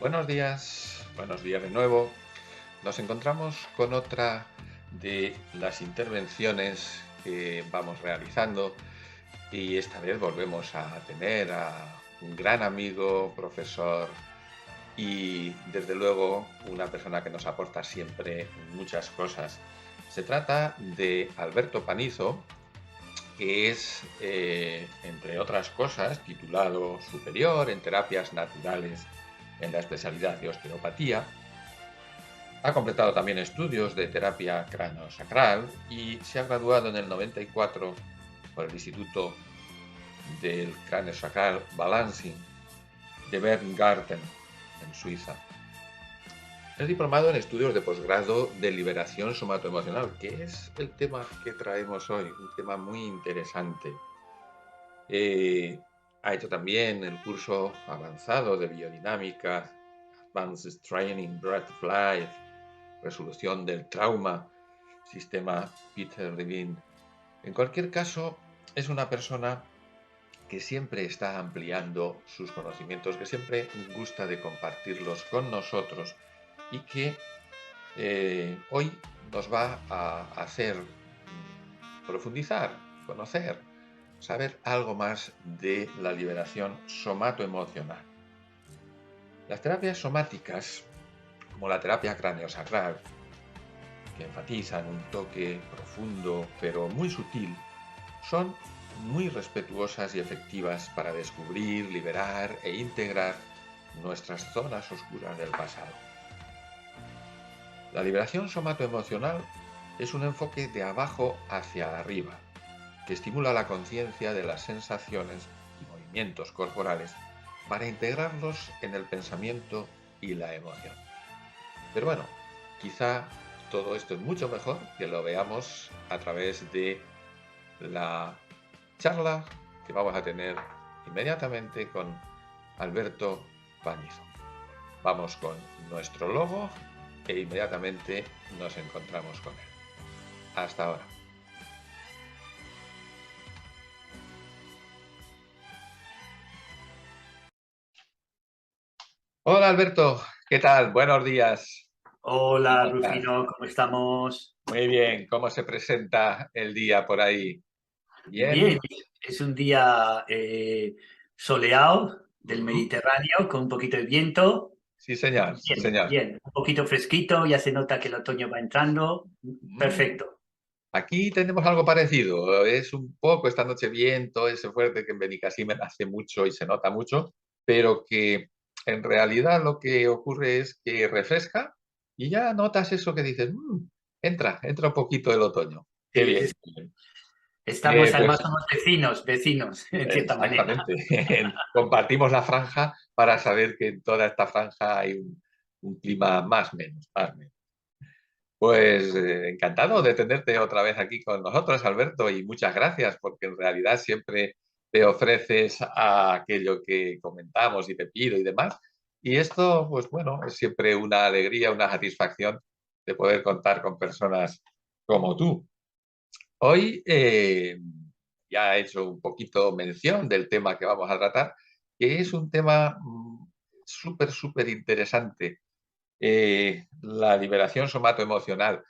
Buenos días de nuevo. Nos encontramos con otra de las intervenciones que vamos realizando y esta vez volvemos a tener a un gran amigo, profesor y desde luego una persona que nos aporta siempre muchas cosas. Se trata de Alberto Panizo, que es, entre otras cosas, titulado superior en terapias naturales en la especialidad de osteopatía. Ha completado también estudios de terapia craneosacral y se ha graduado en el 94 por el Instituto del Craneosacral Balancing de Berngarten, en Suiza. Es diplomado en estudios de posgrado de liberación somatoemocional, que es el tema que traemos hoy, un tema muy interesante. Ha hecho también el curso avanzado de biodinámica, Advanced Training Breath of Life, resolución del trauma, sistema Peter Levine. En cualquier caso, es una persona que siempre está ampliando sus conocimientos, que siempre gusta de compartirlos con nosotros y que hoy nos va a hacer profundizar, conocer, saber algo más de la liberación somatoemocional. Las terapias somáticas, como la terapia craneosacral, que enfatizan un toque profundo pero muy sutil, son muy respetuosas y efectivas para descubrir, liberar e integrar nuestras zonas oscuras del pasado. La liberación somatoemocional es un enfoque de abajo hacia arriba, que estimula la conciencia de las sensaciones y movimientos corporales para integrarlos en el pensamiento y la emoción. Pero bueno, quizá todo esto es mucho mejor que lo veamos a través de la charla que vamos a tener inmediatamente con Alberto Panizo. Vamos con nuestro logo e inmediatamente nos encontramos con él. Hasta ahora. Hola Alberto, ¿qué tal? Buenos días. Hola, ¿Cómo estás? Rufino, ¿cómo estamos? Muy bien, ¿cómo se presenta el día por ahí? Bien, ¿Bien? es un día soleado del Ujú. Mediterráneo con un poquito de viento. Sí, señor, sí, Bien, señor. bien, un poquito fresquito, ya se nota que el otoño va entrando. Mm. Perfecto. Aquí tenemos algo parecido. Es un poco esta noche viento, ese fuerte que en Benicassim hace mucho y se nota mucho, pero que en realidad lo que ocurre es que refresca y ya notas eso que dices, entra un poquito el otoño. Qué Sí, bien, qué bien. estamos, Pues además somos vecinos, en cierta manera. exactamente. Compartimos la franja para saber que en toda esta franja hay un clima más o menos, más o menos. Pues encantado de tenerte otra vez aquí con nosotros, Alberto, y muchas gracias, porque en realidad siempre te ofreces a aquello que comentamos y te pido y demás. Y esto, pues bueno, es siempre una alegría, una satisfacción de poder contar con personas como tú. Hoy ya he hecho un poquito mención del tema que vamos a tratar, que es un tema súper, súper interesante, la liberación somatoemocional,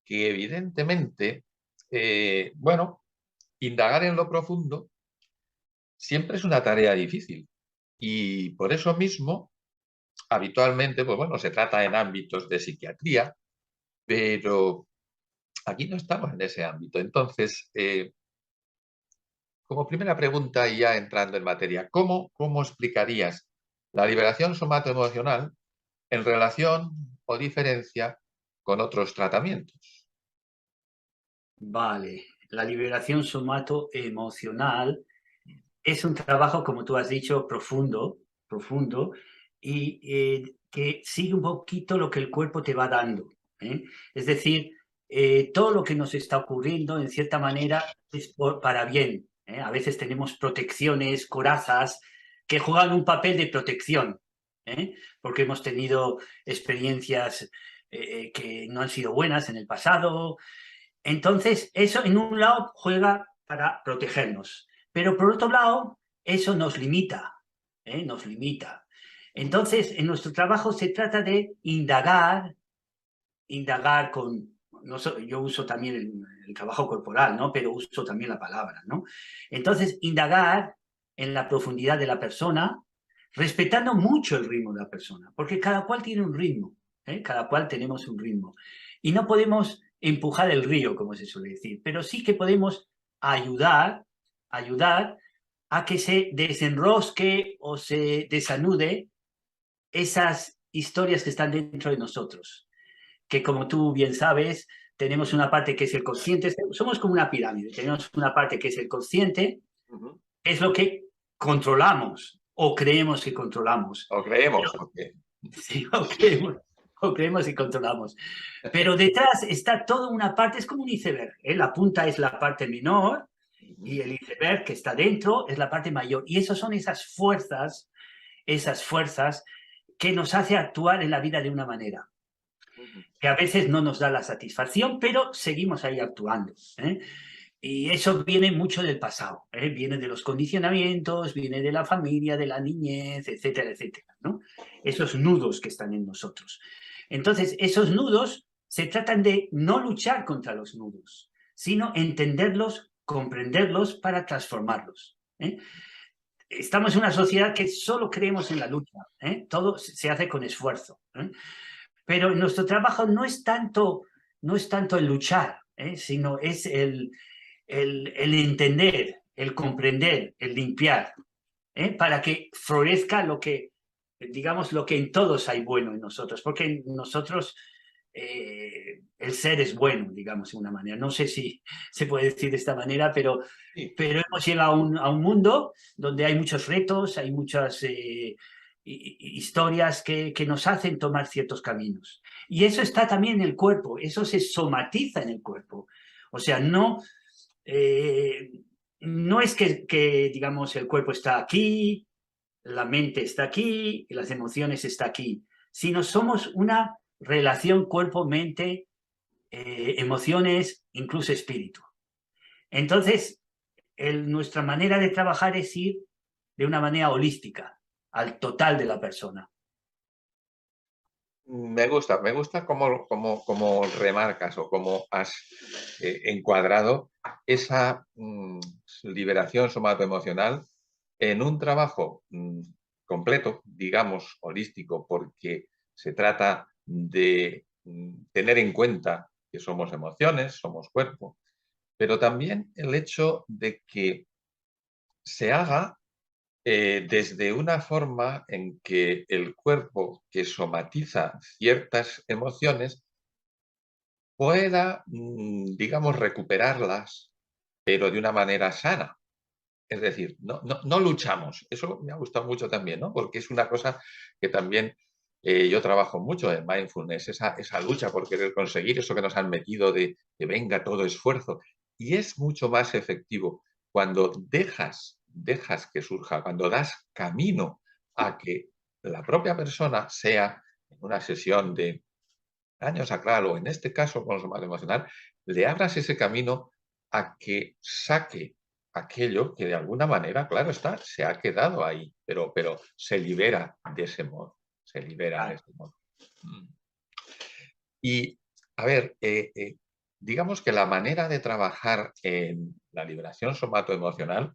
que evidentemente, bueno, indagar en lo profundo siempre es una tarea difícil. Y por eso mismo, habitualmente, pues bueno, se trata en ámbitos de psiquiatría, pero aquí no estamos en ese ámbito. Entonces, como primera pregunta y ya entrando en materia, ¿cómo explicarías la liberación somatoemocional en relación o diferencia con otros tratamientos? Vale, la liberación somatoemocional es un trabajo, como tú has dicho, profundo, y que sigue un poquito lo que el cuerpo te va dando, ¿eh? Es decir, todo lo que nos está ocurriendo, en cierta manera, es para bien, ¿eh? A veces tenemos protecciones, corazas, que juegan un papel de protección, ¿eh? Porque hemos tenido experiencias que no han sido buenas en el pasado. Entonces, eso en un lado juega para protegernos, pero por otro lado, eso nos limita, ¿eh? Nos limita. Entonces, en nuestro trabajo se trata de indagar con... No, yo uso también el trabajo corporal, ¿no? Pero uso también la palabra, ¿no? Entonces, indagar en la profundidad de la persona, respetando mucho el ritmo de la persona, porque cada cual tiene un ritmo, ¿eh? Cada cual tenemos un ritmo. Y no podemos empujar el río, como se suele decir, pero sí que podemos ayudar a que se desenrosque o se desanude esas historias que están dentro de nosotros, que como tú bien sabes, tenemos una parte que es el consciente, somos como una pirámide, tenemos una parte que es el consciente, es lo que controlamos o creemos que controlamos. O creemos, Pero, porque... sí, o creemos y controlamos. Pero detrás está toda una parte, es como un iceberg, ¿eh? La punta es la parte menor y el iceberg que está dentro es la parte mayor. Y esas son esas fuerzas que nos hace actuar en la vida de una manera que a veces no nos da la satisfacción, pero seguimos ahí actuando, ¿eh? Y eso viene mucho del pasado, ¿eh? Viene de los condicionamientos, viene de la familia, de la niñez, etcétera, etcétera, ¿no? Esos nudos que están en nosotros. Entonces, esos nudos se tratan de no luchar contra los nudos, sino entenderlos, comprenderlos para transformarlos, ¿eh? Estamos en una sociedad que solo creemos en la lucha, ¿eh? Todo se hace con esfuerzo, ¿eh? Pero nuestro trabajo no es tanto el luchar, ¿eh? Sino es el entender, el comprender, el limpiar, ¿eh? Para que florezca lo que, digamos, lo que en todos hay bueno en nosotros, porque en nosotros el ser es bueno, digamos, de una manera. No sé si se puede decir de esta manera, Sí. pero hemos llegado a un mundo donde hay muchos retos, hay muchas historias que nos hacen tomar ciertos caminos. Y eso está también en el cuerpo, eso se somatiza en el cuerpo. O sea, no es digamos, el cuerpo está aquí, la mente está aquí y las emociones está aquí, sino somos una relación cuerpo-mente, emociones, incluso espíritu. Entonces, nuestra manera de trabajar es ir de una manera holística, al total de la persona. Me gusta cómo remarcas o cómo has encuadrado esa liberación somatoemocional en un trabajo completo, digamos, holístico, porque se trata de tener en cuenta que somos emociones, somos cuerpo, pero también el hecho de que se haga desde una forma en que el cuerpo que somatiza ciertas emociones pueda, digamos, recuperarlas, pero de una manera sana. Es decir, no luchamos. Eso me ha gustado mucho también, ¿no? Porque es una cosa que también yo trabajo mucho en mindfulness, esa lucha por querer conseguir eso que nos han metido de que venga todo esfuerzo. Y es mucho más efectivo cuando dejas que surja, cuando das camino a que la propia persona sea en una sesión de año sacral o en este caso con somato emocional, le abras ese camino a que saque aquello que de alguna manera, claro está, se ha quedado ahí, pero se libera de ese modo, se libera de Claro. ese modo. Y, a ver, digamos que la manera de trabajar en la liberación somatoemocional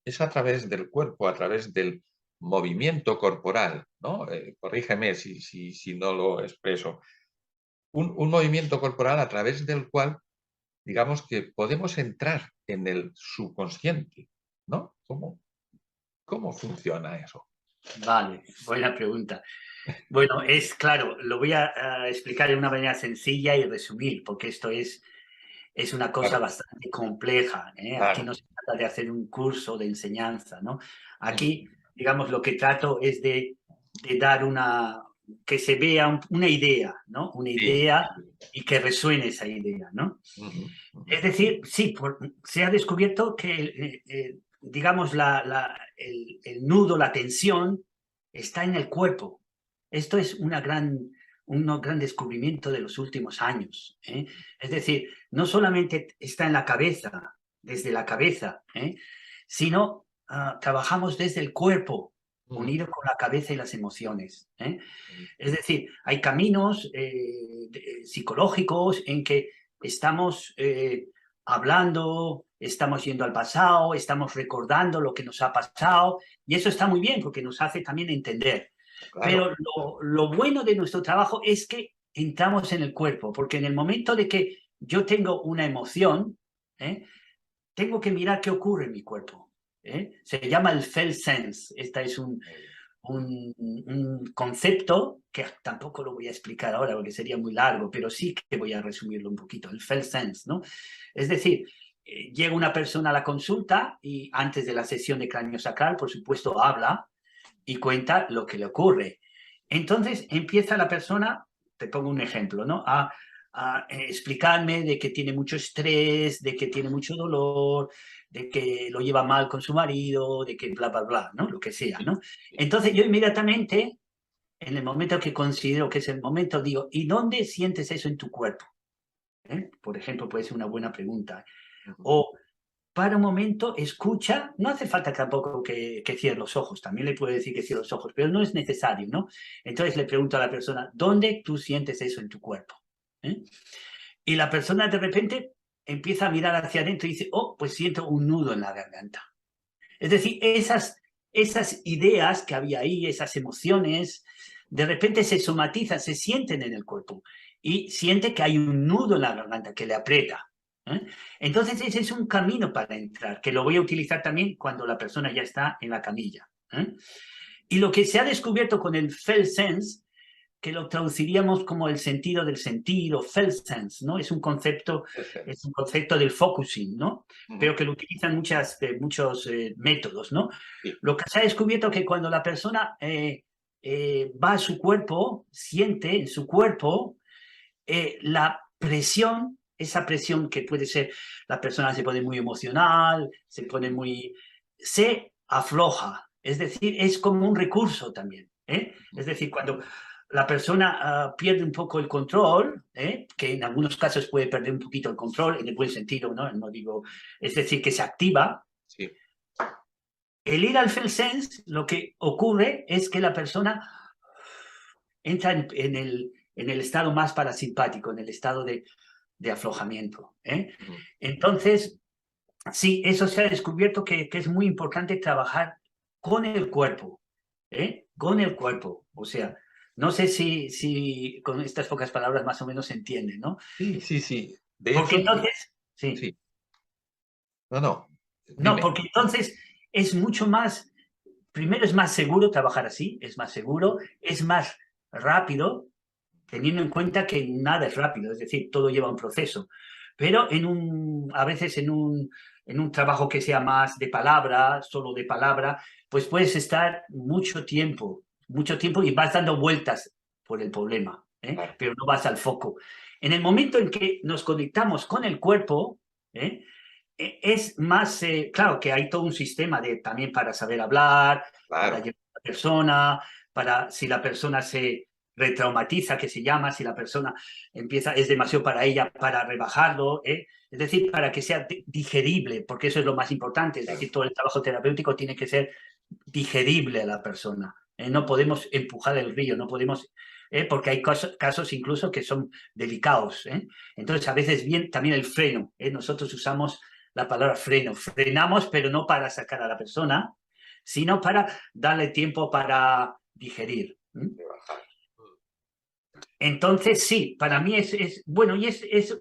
es a través del cuerpo, a través del movimiento corporal, ¿no? Corrígeme si no lo expreso. Un movimiento corporal a través del cual, digamos que podemos entrar en el subconsciente, ¿no? ¿Cómo funciona eso? Vale, buena pregunta. Bueno, es claro, lo voy a explicar de una manera sencilla y resumir, porque esto es una cosa Claro, bastante compleja, ¿eh? Aquí claro. no se trata de hacer un curso de enseñanza, ¿no? Aquí, digamos, lo que trato es de dar que se vea una idea, ¿no? Una Sí. idea y que resuene esa idea, ¿no? Ujú, ujú. Es decir, sí, se ha descubierto que, digamos, el nudo, la tensión, está en el cuerpo. Esto es un gran descubrimiento de los últimos años, ¿eh? Es decir, no solamente está en la cabeza, desde la cabeza, ¿eh? Sino trabajamos desde el cuerpo, unido con la cabeza y las emociones. Es decir, hay caminos psicológicos en que estamos hablando, estamos yendo al pasado, estamos recordando lo que nos ha pasado, y eso está muy bien porque nos hace también entender. Claro. Pero lo bueno de nuestro trabajo es que entramos en el cuerpo, porque en el momento de que yo tengo una emoción, tengo que mirar qué ocurre en mi cuerpo. Se llama el felt sense. Este es un concepto que tampoco lo voy a explicar ahora porque sería muy largo, pero sí que voy a resumirlo un poquito. El felt sense, ¿no? Es decir, llega una persona a la consulta y antes de la sesión de cráneo sacral, por supuesto, habla y cuenta lo que le ocurre. Entonces empieza la persona, te pongo un ejemplo, ¿no? A explicarme de que tiene mucho estrés, de que tiene mucho dolor, de que lo lleva mal con su marido, de que bla, bla, bla, ¿no? Lo que sea, Sí, ¿no? sí. Entonces yo inmediatamente, en el momento que considero que es el momento, digo, ¿y dónde sientes eso en tu cuerpo? Por ejemplo, puede ser una buena pregunta. Ujú. O para un momento, escucha, no hace falta tampoco que cierre los ojos, también le puedo decir que cierre los ojos, pero no es necesario, ¿no? Entonces le pregunto a la persona, ¿dónde tú sientes eso en tu cuerpo? ¿Eh? Y la persona de repente empieza a mirar hacia adentro y dice, oh, pues siento un nudo en la garganta. Es decir, esas ideas que había ahí, esas emociones, de repente se somatizan, se sienten en el cuerpo y siente que hay un nudo en la garganta que le aprieta. Entonces ese es un camino para entrar, que lo voy a utilizar también cuando la persona ya está en la camilla. Y lo que se ha descubierto con el felt sense, que lo traduciríamos como el sentido del sentir o felt sense, ¿no? Es un concepto del focusing, ¿no? Ujú. Pero que lo utilizan muchos métodos, ¿no? Sí. Lo que se ha descubierto que cuando la persona va a su cuerpo, siente en su cuerpo la presión, esa presión que puede ser, la persona se pone muy emocional, se afloja. Es decir, es como un recurso también. Es decir, cuando la persona pierde un poco el control, que en algunos casos puede perder un poquito el control, en el buen sentido, ¿no? No digo, es decir, que se activa. Sí. El ir al felt sense, lo que ocurre es que la persona entra en el estado más parasimpático, en el estado de aflojamiento. Ujú. Entonces, sí, eso se ha descubierto que es muy importante trabajar con el cuerpo, con el cuerpo. O sea, no sé si con estas pocas palabras más o menos se entiende, ¿no? Sí, sí, sí. De Porque hecho, entonces, sí, sí. No, no. no, Dime. porque entonces es mucho más, primero es más seguro trabajar así, es más seguro, es más rápido, teniendo en cuenta que nada es rápido, es decir, todo lleva un proceso. Pero a veces en un trabajo que sea más de palabra, solo de palabra, pues puedes estar mucho tiempo y vas dando vueltas por el problema, Claro. pero no vas al foco. En el momento en que nos conectamos con el cuerpo, es más, claro que hay todo un sistema también para saber hablar, para Claro. llevar a la persona, para si la persona se retraumatiza, que se llama, si la persona es demasiado para ella, para rebajarlo, es decir, para que sea digerible, porque eso es lo más importante, es Claro. decir, todo el trabajo terapéutico tiene que ser digerible a la persona. No podemos empujar el río, no podemos, porque hay casos incluso que son delicados. Entonces, a veces bien también el freno. Nosotros usamos la palabra freno. Frenamos, pero no para sacar a la persona, sino para darle tiempo para digerir. Rebajar. Entonces, sí, para mí bueno, y es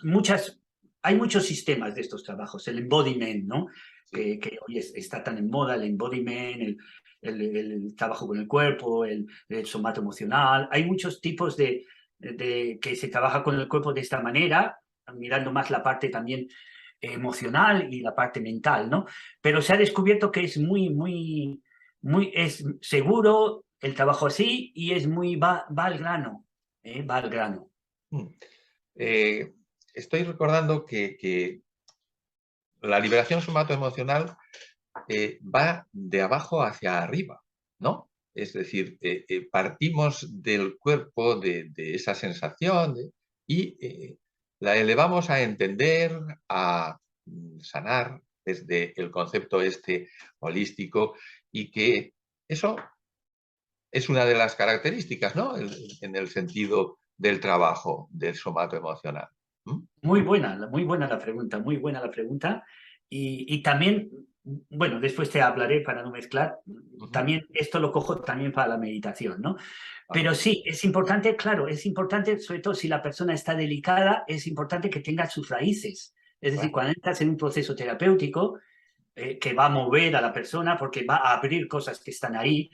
muchas, hay muchos sistemas de estos trabajos. El embodiment, ¿no? Sí. Que hoy está tan en moda, el embodiment, el trabajo con el cuerpo, el somato emocional. Hay muchos tipos de que se trabaja con el cuerpo de esta manera, mirando más la parte también emocional y la parte mental, ¿no? Pero se ha descubierto que es es seguro el trabajo así y va al grano, va al grano. Mm. Eh, Estoy recordando que la liberación somatoemocional va de abajo hacia arriba, ¿no? Es decir, partimos del cuerpo, de esa sensación, y la elevamos a entender, a sanar desde el concepto este holístico, y que eso es una de las características, ¿no? En el sentido del trabajo del somato emocional. ¿Mm? Muy buena la pregunta, muy buena la pregunta. Y también, bueno, después te hablaré para no mezclar, Ujú. también esto lo cojo también para la meditación, ¿no? Ajá. Pero sí, es importante, claro, es importante, sobre todo si la persona está delicada, es importante que tenga sus raíces. Es decir, Claro. cuando entras en un proceso terapéutico que va a mover a la persona porque va a abrir cosas que están ahí,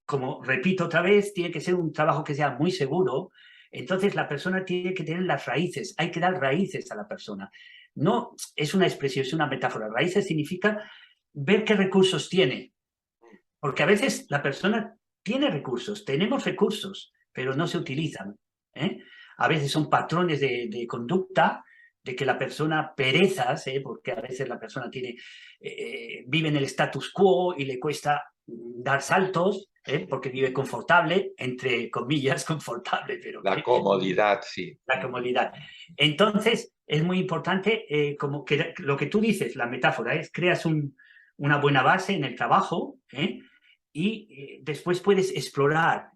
como repito otra vez, tiene que ser un trabajo que sea muy seguro. Entonces la persona tiene que tener las raíces, hay que dar raíces a la persona. No es una expresión, es una metáfora. Raíces significa ver qué recursos tiene, porque a veces la persona tiene recursos, tenemos recursos, pero no se utilizan. ¿Eh? A veces son patrones de conducta, de que la persona perezas, porque a veces la persona vive en el status quo y le cuesta dar saltos, porque vive confortable, entre comillas, confortable, pero La comodidad, sí. la comodidad. Entonces, es muy importante, como que lo que tú dices, la metáfora, es creas una buena base en el trabajo, y después puedes explorar,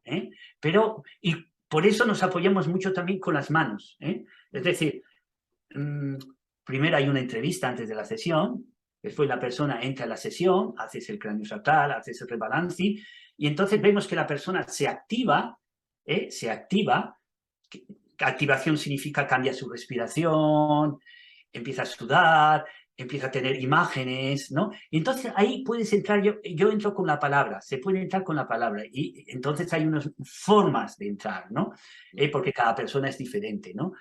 y por eso nos apoyamos mucho también con las manos. Es decir, mm, primero hay una entrevista antes de la sesión, después la persona entra a la sesión, haces el cráneo sacral, haces el rebalancing, y entonces vemos que la persona se activa, se activa. Activación significa cambia su respiración, empieza a sudar, empieza a tener imágenes, ¿no? Y entonces ahí puedes entrar, yo entro con la palabra, se puede entrar con la palabra, y entonces hay unas formas de entrar, ¿no? Porque cada persona es diferente, ¿no?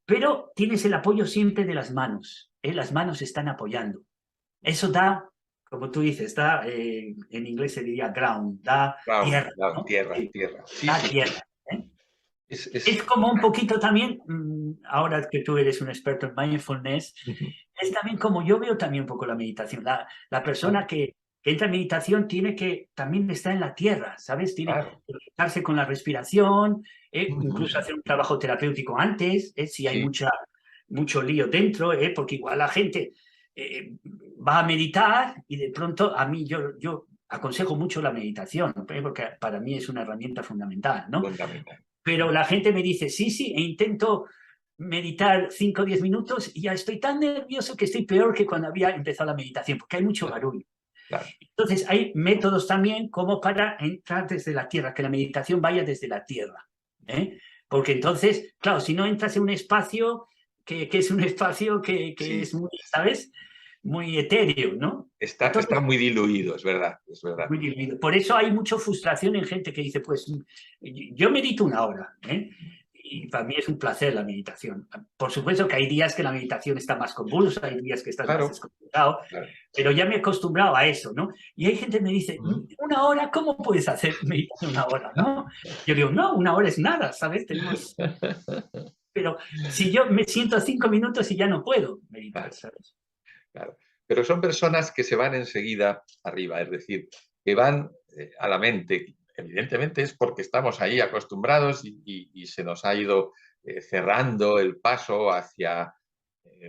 Pero tienes el apoyo siempre de las manos, ¿eh? Las manos están apoyando. Eso da, como tú dices, da, en inglés se diría ground, da Ground, tierra, claro, ¿no? tierra, Sí, tierra. Sí, da sí. tierra. ¿Eh? Es, Es es... como un poquito también, ahora que tú eres un experto en mindfulness, es también como yo veo también un poco la meditación. La Claro, persona que entra en meditación tiene que también estar en la tierra, ¿sabes? Tiene claro. que conectarse con la respiración, incluso Ujú. hacer un trabajo terapéutico antes, si hay Sí, mucho lío dentro, porque igual la gente eh, va a meditar y de pronto a mí yo aconsejo mucho la meditación, porque para mí es una herramienta fundamental, ¿no? fundamental. Pero la gente me dice, sí, sí, e intento meditar 5 o 10 minutos y ya estoy tan nervioso que estoy peor que cuando había empezado la meditación, porque hay mucho Claro, barullo. claro. Entonces, hay métodos también como para entrar desde la tierra, que la meditación vaya desde la tierra. ¿Eh? Porque entonces, claro, si no entras en un espacio que es un espacio que Sí, es muy, ¿sabes? Muy etéreo, ¿no? Entonces, está muy diluido, es verdad, es verdad. muy diluido. Por eso hay mucha frustración en gente que dice, pues yo medito 1 hora, y para mí es un placer la meditación. Por supuesto que hay días que la meditación está más convulsa, hay días que estás más Claro, desconectado, claro. pero ya me he acostumbrado a eso, ¿no? Y hay gente que me dice, Ujú. 1 hora, ¿cómo puedes hacer meditar 1 hora, no? Yo digo, no, 1 hora es nada, ¿sabes? Pero si yo me siento 5 minutos y ya no puedo meditar, Claro, ¿sabes? claro. Pero son personas que se van enseguida arriba, es decir, que van a la mente. Evidentemente es porque estamos ahí acostumbrados y se nos ha ido cerrando el paso hacia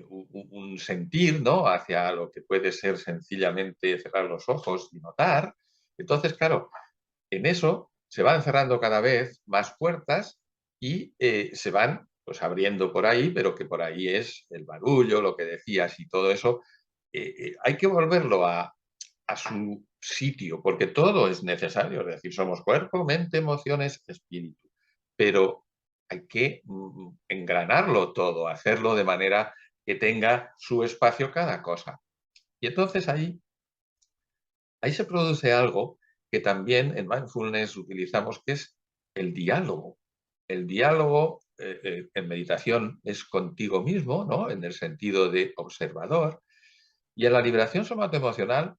un sentir, ¿no? Hacia lo que puede ser sencillamente cerrar los ojos y notar. Entonces, claro, en eso se van cerrando cada vez más puertas y se van pues abriendo por ahí, pero que por ahí es el barullo, lo que decías y todo eso. Hay que volverlo a su sitio, porque todo es necesario, es decir, somos cuerpo, mente, emociones, espíritu, pero hay que engranarlo todo, hacerlo de manera que tenga su espacio cada cosa. Y entonces ahí se produce algo que también en mindfulness utilizamos, que es el diálogo. El diálogo en meditación es contigo mismo, ¿no? En el sentido de observador. Y en la liberación somatoemocional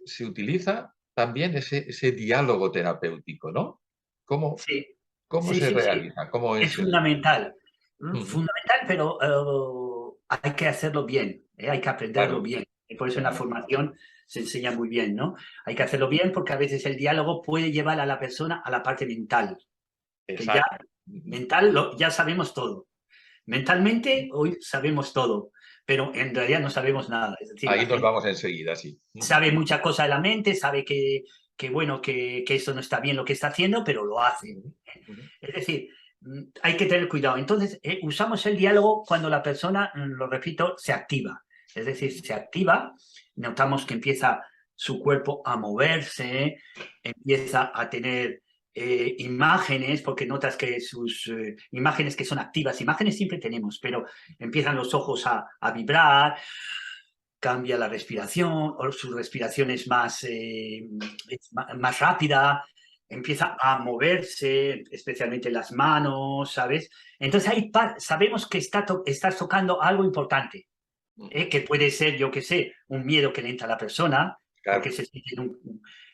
se utiliza también ese diálogo terapéutico, ¿no? ¿Cómo, Sí, cómo sí, se sí, sí. realiza? ¿Cómo Es es el...? fundamental. Ujú. Fundamental, pero hay que hacerlo bien, hay que aprenderlo Claro, bien. Y por eso en la claro, formación se enseña muy bien, ¿no? Hay que hacerlo bien porque a veces el diálogo puede llevar a la persona a la parte mental, que ya exacto. Ujú. ya sabemos todo. Mentalmente hoy sabemos todo, pero en realidad no sabemos nada. Es decir, la Ahí nos gente vamos enseguida, sí. sabe mucha cosa de la mente, sabe bueno, que eso no está bien lo que está haciendo, pero lo hace. Es decir, hay que tener cuidado. Entonces, usamos el diálogo cuando la persona, lo repito, se activa. Es decir, se activa, notamos que empieza su cuerpo a moverse, empieza a tener imágenes, porque notas que sus imágenes que son activas, imágenes siempre tenemos, pero empiezan los ojos a vibrar, cambia la respiración, o su respiración es más rápida, empieza a moverse, especialmente las manos, ¿sabes? Entonces ahí sabemos que estás tocando algo importante, que puede ser, yo qué sé, un miedo que le entra a la persona, Claro. porque se siente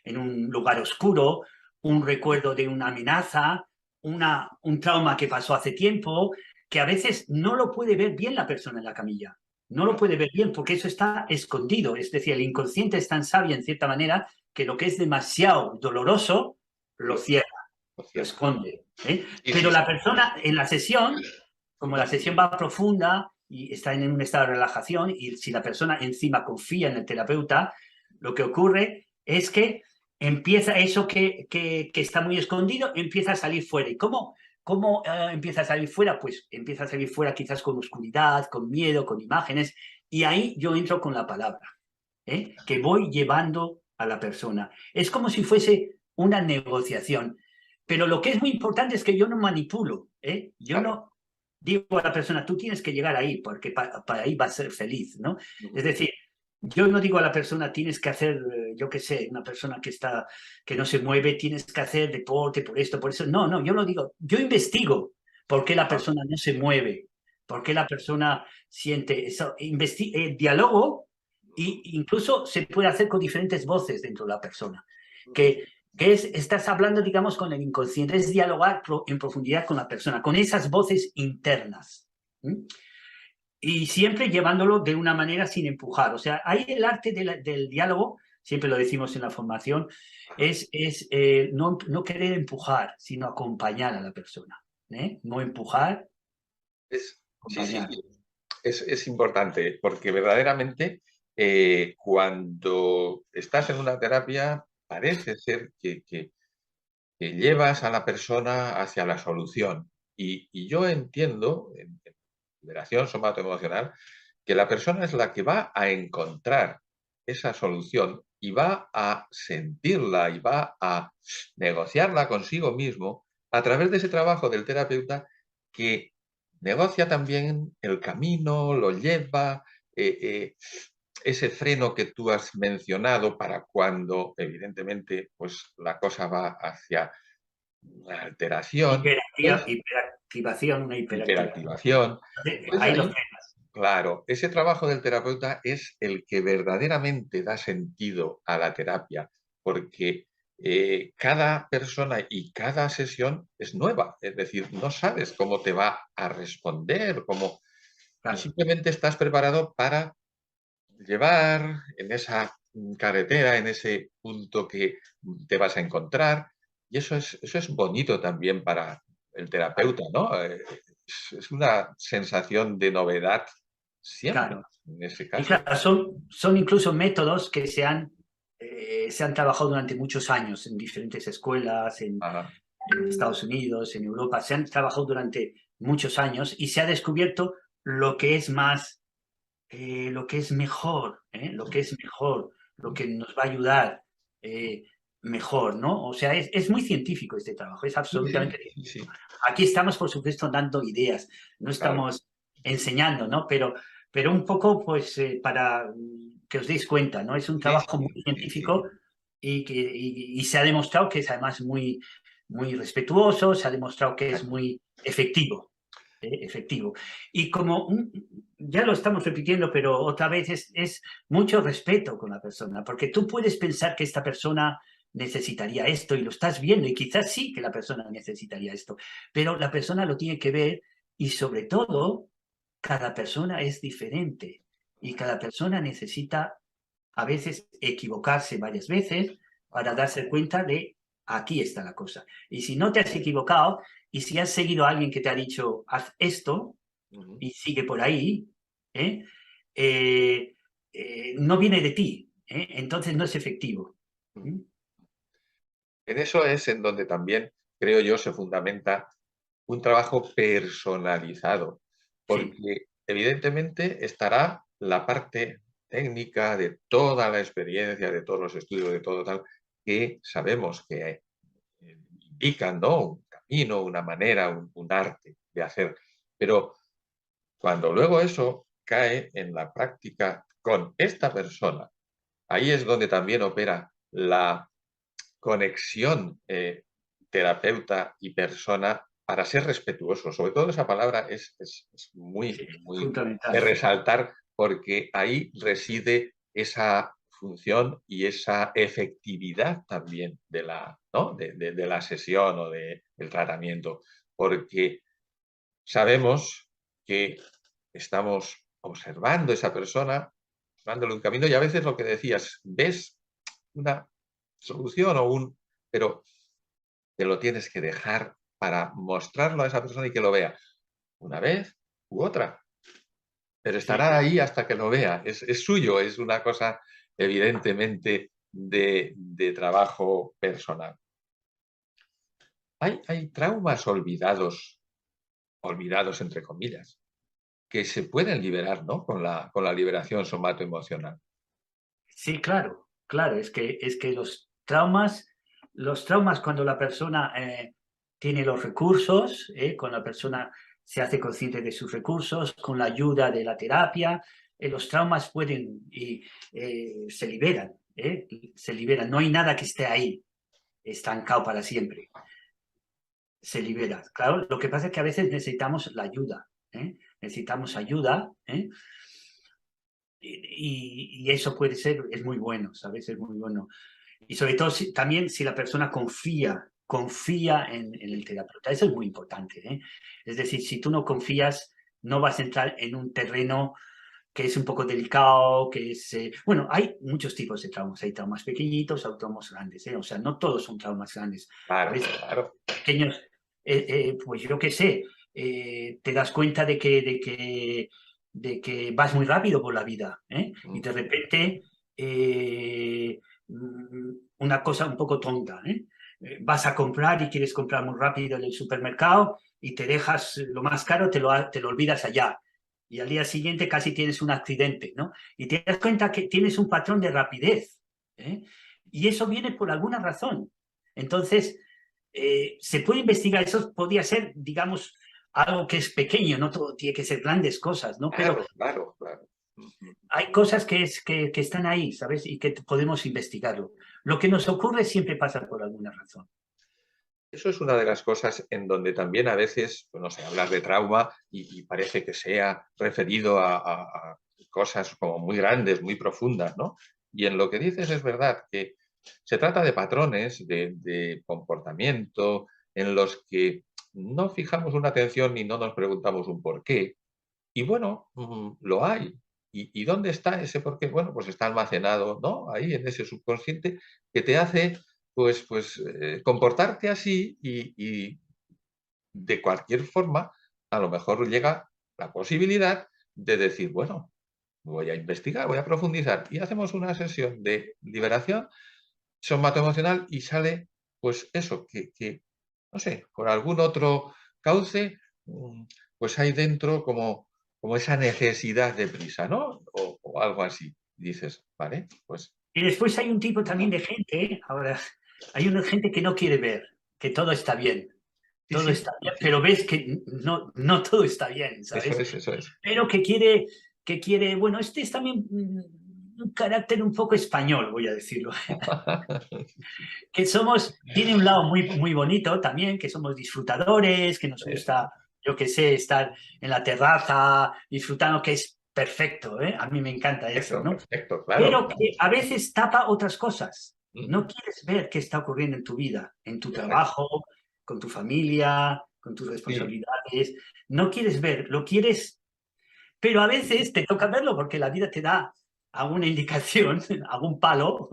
en un lugar oscuro, un recuerdo de una amenaza, un trauma que pasó hace tiempo, que a veces no lo puede ver bien la persona en la camilla. No lo puede ver bien porque eso está escondido. Es decir, el inconsciente es tan sabio en cierta manera que lo que es demasiado doloroso lo cierra, lo esconde. Sí, Pero sí, la sí. persona en la sesión, como la sesión va profunda y está en un estado de relajación, y si la persona encima confía en el terapeuta, lo que ocurre es que empieza eso que está muy escondido, empieza a salir fuera. ¿Y cómo empieza a salir fuera? Pues empieza a salir fuera quizás con oscuridad, con miedo, con imágenes, y ahí yo entro con la palabra, que voy llevando a la persona. Es como si fuese una negociación. Pero lo que es muy importante es que yo no manipulo. Yo Claro. no digo a la persona, tú tienes que llegar ahí porque para ahí va a ser feliz, ¿no? Es decir, yo no digo a la persona, tienes que hacer, yo qué sé, una persona que no se mueve, tienes que hacer deporte por esto, por eso. No, no, yo no digo, yo investigo por qué la persona no se mueve, por qué la persona siente eso. Diálogo e incluso se puede hacer con diferentes voces dentro de la persona. Estás hablando, digamos, con el inconsciente, es dialogar en profundidad con la persona, con esas voces internas. Y siempre llevándolo de una manera sin empujar. O sea, ahí el arte del diálogo, siempre lo decimos en la formación, es no querer empujar, sino acompañar a la persona. No empujar, Sí, sí, acompañar. sí. Es importante porque verdaderamente cuando estás en una terapia parece ser que llevas a la persona hacia la solución. Y yo entiendo, en liberación somatoemocional, que la persona es la que va a encontrar esa solución y va a sentirla y va a negociarla consigo mismo a través de ese trabajo del terapeuta que negocia también el camino, lo lleva, eh, eh, ese freno que tú has mencionado para cuando, evidentemente, pues la cosa va hacia una alteración, pues, Hiperactivación, una hiperactivación. hiperactivación. Pues Ahí lo ahí, frenas. claro, ese trabajo del terapeuta es el que verdaderamente da sentido a la terapia, porque cada persona y cada sesión es nueva, es decir, no sabes cómo te va a responder, y Claro. simplemente estás preparado para llevar en esa carretera, en ese punto que te vas a encontrar. Y eso es bonito también para el terapeuta, ¿no? Es una sensación de novedad siempre, Claro. en ese Y caso. claro, son incluso métodos que se han trabajado durante muchos años en diferentes escuelas, Ajá. en Estados Unidos, en Europa, se han trabajado durante muchos años y se ha descubierto lo que es lo que es mejor, lo que es mejor, lo que nos va a ayudar eh, mejor, ¿no? O sea, es muy científico este trabajo, es Sí, sí, absolutamente sí, científico. sí, Aquí estamos, por supuesto, dando ideas, no claro. estamos enseñando, ¿no? Pero un poco, pues, para que os deis cuenta, ¿no? Es un Sí, trabajo muy sí, sí, sí. científico y se ha demostrado que es además muy, muy respetuoso, se ha demostrado que es muy efectivo. Efectivo. Y como ya lo estamos repitiendo, pero otra vez es mucho respeto con la persona, porque tú puedes pensar que esta persona necesitaría esto y lo estás viendo y quizás sí que la persona necesitaría esto, pero la persona lo tiene que ver y sobre todo cada persona es diferente y cada persona necesita a veces equivocarse varias veces para darse cuenta de aquí está la cosa. Y si no te has equivocado y si has seguido a alguien que te ha dicho haz esto Ujú. y sigue por ahí, ¿eh? no viene de ti, entonces no es efectivo. ¿Mm? En eso es en donde también, creo yo, se fundamenta un trabajo personalizado, Sí, porque evidentemente estará la parte técnica de toda la experiencia, de todos los estudios, de todo tal, que sabemos que indican, ¿no? Un camino, una manera, un arte de hacer. Pero cuando luego eso cae en la práctica con esta persona, ahí es donde también opera la conexión terapeuta y persona para ser respetuoso. Sobre todo esa palabra es muy, sí, muy de fundamental. resaltar porque ahí reside esa función y esa efectividad también de la, ¿no? de la sesión o del tratamiento, porque sabemos que estamos observando a esa persona, dándole un camino y a veces lo que decías, ves una solución pero te lo tienes que dejar para mostrarlo a esa persona y que lo vea una vez u otra, pero Sí. estará ahí hasta que lo vea. Es suyo, es una cosa evidentemente de trabajo personal. Hay traumas olvidados entre comillas, que se pueden liberar, ¿no? Con la liberación somatoemocional. Sí, claro, claro, es que los traumas cuando la persona tiene los recursos, cuando la persona se hace consciente de sus recursos, con la ayuda de la terapia, los traumas pueden y se liberan, no hay nada que esté ahí estancado para siempre, se libera. Claro, lo que pasa es que a veces necesitamos la ayuda, necesitamos ayuda, y eso puede ser, es muy bueno, ¿sabes? Es muy bueno. Y sobre todo también si la persona confía en el terapeuta. Eso es muy importante, ¿eh? Es decir, si tú no confías, no vas a entrar en un terreno que es un poco delicado, que es... bueno, hay muchos tipos de traumas. Hay traumas pequeñitos, hay traumas grandes, ¿eh? O sea, no todos son traumas grandes. A Claro, veces claro. pequeños, pues yo qué sé, te das cuenta de que vas muy rápido por la vida, ¿eh? Y de repente una cosa un poco tonta, ¿eh? Vas a comprar y quieres comprar muy rápido en el supermercado y te dejas lo más caro, te lo olvidas allá. Y al día siguiente casi tienes un accidente, ¿no? Y te das cuenta que tienes un patrón de rapidez, ¿eh? Y eso viene por alguna razón. Entonces, se puede investigar, eso podría ser, digamos, algo que es pequeño, no todo tiene que ser grandes cosas, ¿no? Pero Claro, claro, claro. hay cosas que están ahí, ¿sabes? Y que podemos investigarlo. Lo que nos ocurre siempre pasa por alguna razón. Eso es una de las cosas en donde también a veces, pues no sé, hablar de trauma y parece que sea referido a cosas como muy grandes, muy profundas, ¿no? Y en lo que dices es verdad que se trata de patrones de comportamiento en los que no fijamos una atención ni no nos preguntamos un por qué. Y bueno, lo hay. Y dónde está ese por qué? Bueno, pues está almacenado, ¿no? Ahí en ese subconsciente que te hace comportarte así y de cualquier forma, a lo mejor llega la posibilidad de decir, bueno, voy a investigar, voy a profundizar y hacemos una sesión de liberación somatoemocional y sale, pues eso, no sé, por algún otro cauce, pues hay dentro como esa necesidad de prisa, ¿no? O algo así. Dices, vale, pues Y después hay un tipo también de gente, ahora, hay una gente que no quiere ver que todo está bien. sí, Todo sí, está sí, bien, sí. pero ves que no todo está bien, Eso ¿sabes? es, eso es. Pero bueno, este es también un carácter un poco español, voy a decirlo, que tiene un lado muy bonito también, que somos disfrutadores, que nos Eso, gusta, yo qué sé, estar en la terraza disfrutando, que es perfecto, ¿eh? A mí me encanta eso, perfecto, ¿no? perfecto, claro. Pero que a veces tapa otras cosas. No Ujú, quieres ver qué está ocurriendo en tu vida, en tu correcto. trabajo, con tu familia, con tus Sí, responsabilidades. No quieres ver, lo quieres, pero a veces te toca verlo porque la vida te da alguna indicación, algún palo.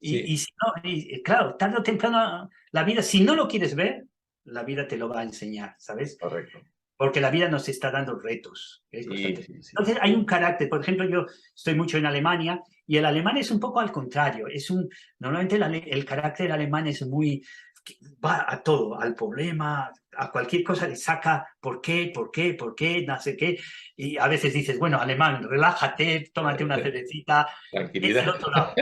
sí, Y si no, claro, tarde o temprano la vida, si no lo quieres ver, la vida te lo va a enseñar, ¿sabes? correcto. porque la vida nos está dando retos Sí, constantes. sí, sí. Entonces hay un carácter, por ejemplo, yo estoy mucho en Alemania y el alemán es un poco al contrario, normalmente el carácter alemán es muy, va a todo, al problema, a cualquier cosa le saca por qué, no sé qué, y a veces dices, bueno, alemán, relájate, tómate una cervecita, es el Tranquilidad. otro lado.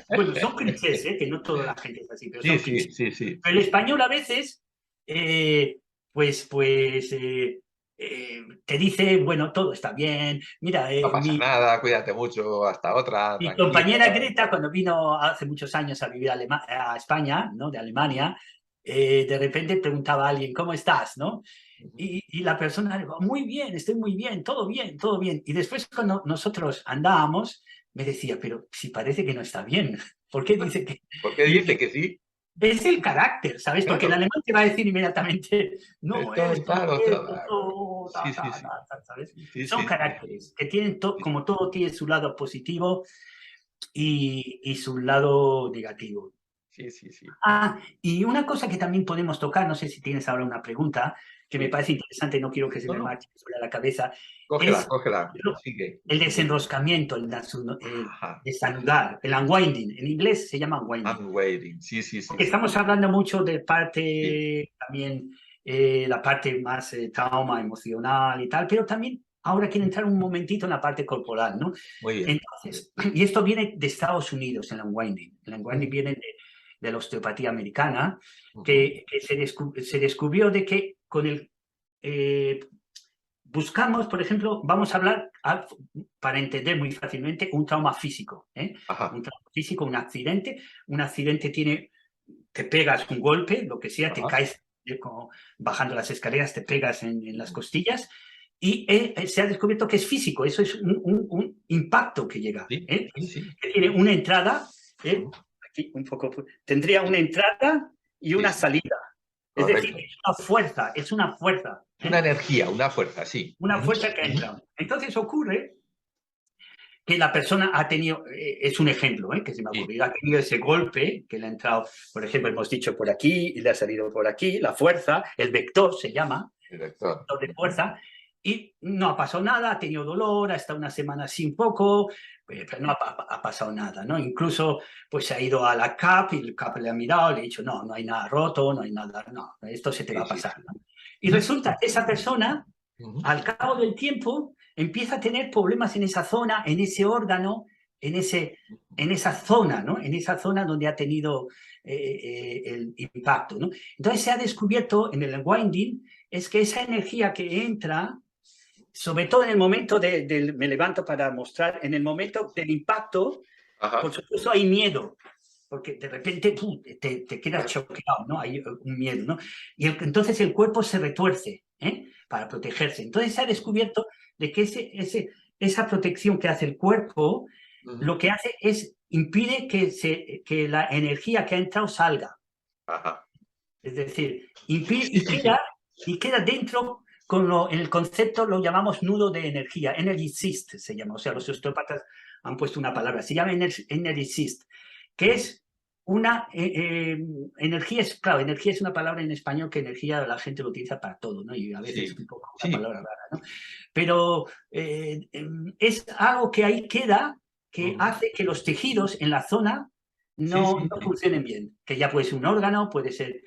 Bueno, son clichés, que no toda la gente es así, pero Sí, son sí, clichés. sí, sí, Pero el sí. español a veces, te dice, bueno, todo está bien. Mira, No pasa nada, cuídate mucho, hasta otra, mi tranquilo. compañera Greta, cuando vino hace muchos años a vivir a España, ¿no? De Alemania, de repente preguntaba a alguien, ¿cómo estás? ¿No? Y la persona dijo, muy bien, estoy muy bien, todo bien, todo bien. Y después cuando nosotros andábamos, me decía, pero si parece que no está bien, ¿por qué dice que...? ¿Por qué dice Y que sí? es el carácter, ¿sabes? Porque el Claro, alemán te va a decir inmediatamente, no, esto, esto, claro, esto, sí, sí, sí. ¿sabes? Sí, Son sí, sí. caracteres que tienen, Sí, como todo, tiene su lado positivo y su lado negativo. sí, sí, sí. Y una cosa que también podemos tocar, no sé si tienes ahora una pregunta, que me Sí. parece interesante, no quiero que se No, me no, marche sobre la cabeza, cógela, es cógela, sigue. el desenroscamiento, Ajá. desanudar, el unwinding. En inglés se llama unwinding. I'm waiting. Sí, sí, sí, Porque sí. estamos hablando mucho de Sí, parte también, la parte más trauma emocional y tal, pero también ahora quiero entrar un momentito en la parte corporal, ¿no? muy bien. Entonces, y esto viene de Estados Unidos, el unwinding. El unwinding Ujú, viene de la osteopatía americana, ujú. que se descubrió de que con el... eh, buscamos, por ejemplo, vamos a hablar, para entender muy fácilmente, un trauma físico. Un Ajá, trauma físico, un accidente tiene, te pegas un golpe, lo que sea, te ajá. caes como bajando las escaleras, te pegas en las costillas y se ha descubierto que es físico, eso es un impacto que llega, Sí, sí, sí. que tiene una entrada, ¿eh? Ujú. Aquí un poco, tendría una entrada y Sí, una sí, salida. Es decir, correcto. es una fuerza, Una energía, una fuerza, sí. una Ujú, fuerza que ujú. entra. Entonces ocurre que la persona ha tenido, es un ejemplo que se me ha Sí, ocurrido, ha tenido ese golpe que le ha entrado, por ejemplo, hemos dicho por aquí y le ha salido por aquí, la fuerza, el vector se llama, director. vector de Ujú. fuerza, y no ha pasado nada, ha tenido dolor, ha estado una semana sin poco, pero no ha pasado nada, ¿no? Incluso pues se ha ido a la CAP y el CAP le ha mirado y le ha dicho, no, no hay nada roto, no hay nada, no, esto se te va Sí, a sí, pasar, sí. ¿no? Y resulta que esa persona Ujú. al cabo del tiempo empieza a tener problemas en esa zona, en ese órgano, en esa zona, ¿no? En esa zona donde ha tenido el impacto, ¿no? Entonces se ha descubierto en el winding es que esa energía que entra, sobre todo en el momento me levanto para mostrar, en el momento del impacto, por Ajá. supuesto hay miedo, porque de repente te quedas choqueado, ¿no? Hay un miedo, ¿no? Y entonces el cuerpo se retuerce, para protegerse. Entonces se ha descubierto de que esa protección que hace el cuerpo, Ujú. lo que hace es impide que la energía que ha entrado salga. Ajá. Es decir, impide Sí, sí, sí. y queda dentro, en el concepto lo llamamos nudo de energía, energy cyst se llama, o sea, los osteópatas han puesto una palabra, se llama energy cyst, que Ujú. es una energía, claro, energía es una palabra en español que energía la gente lo utiliza para todo, ¿no? Y a veces es Sí, un poco una sí. palabra rara, ¿no? Pero es algo que ahí queda, que Ujú. hace que los tejidos en la zona Sí, no sí, sí. funcionen bien, que ya puede ser un órgano, puede ser,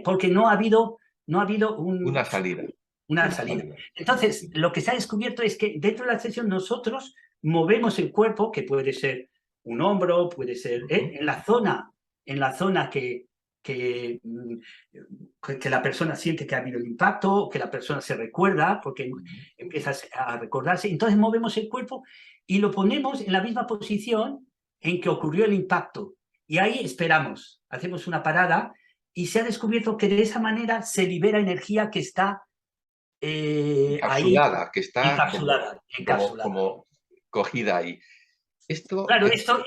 porque no ha habido Una salida. una Una salida. salida. Entonces, Sí. lo que se ha descubierto es que dentro de la sesión nosotros movemos el cuerpo, que puede ser un hombro, puede ser Ujú. en la zona que la persona siente que ha habido el impacto, que la persona se recuerda, porque Ujú. empieza a recordarse. Entonces movemos el cuerpo y lo ponemos en la misma posición en que ocurrió el impacto. Y ahí esperamos, hacemos una parada y se ha descubierto que de esa manera se libera energía que está ahí Encapsulada, que está como, encapsulada, encapsulada. como cogida ahí. Esto, Claro, esto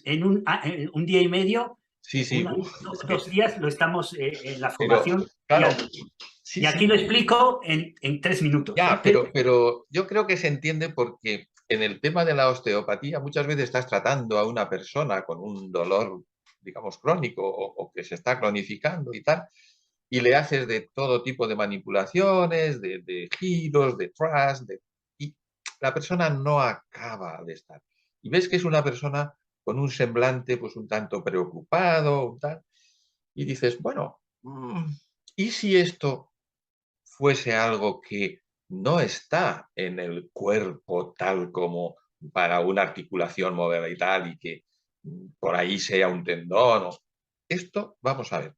en un día y medio, sí, sí, uf, es que, 2 días lo estamos en la pero, formación claro, guiando. sí, Y aquí sí, lo explico en 3 minutos, ya, Pero pero yo creo que se entiende porque en el tema de la osteopatía muchas veces estás tratando a una persona con un dolor, digamos, crónico o que se está cronificando y tal, y le haces de todo tipo de manipulaciones, de giros, de thrust, y la persona no acaba de estar. Y ves que es una persona con un semblante pues un tanto preocupado, un tal, y dices, bueno, ¿y si esto fuese algo que no está en el cuerpo tal como para una articulación moverla y tal, y que por ahí sea un tendón? Esto, vamos a ver,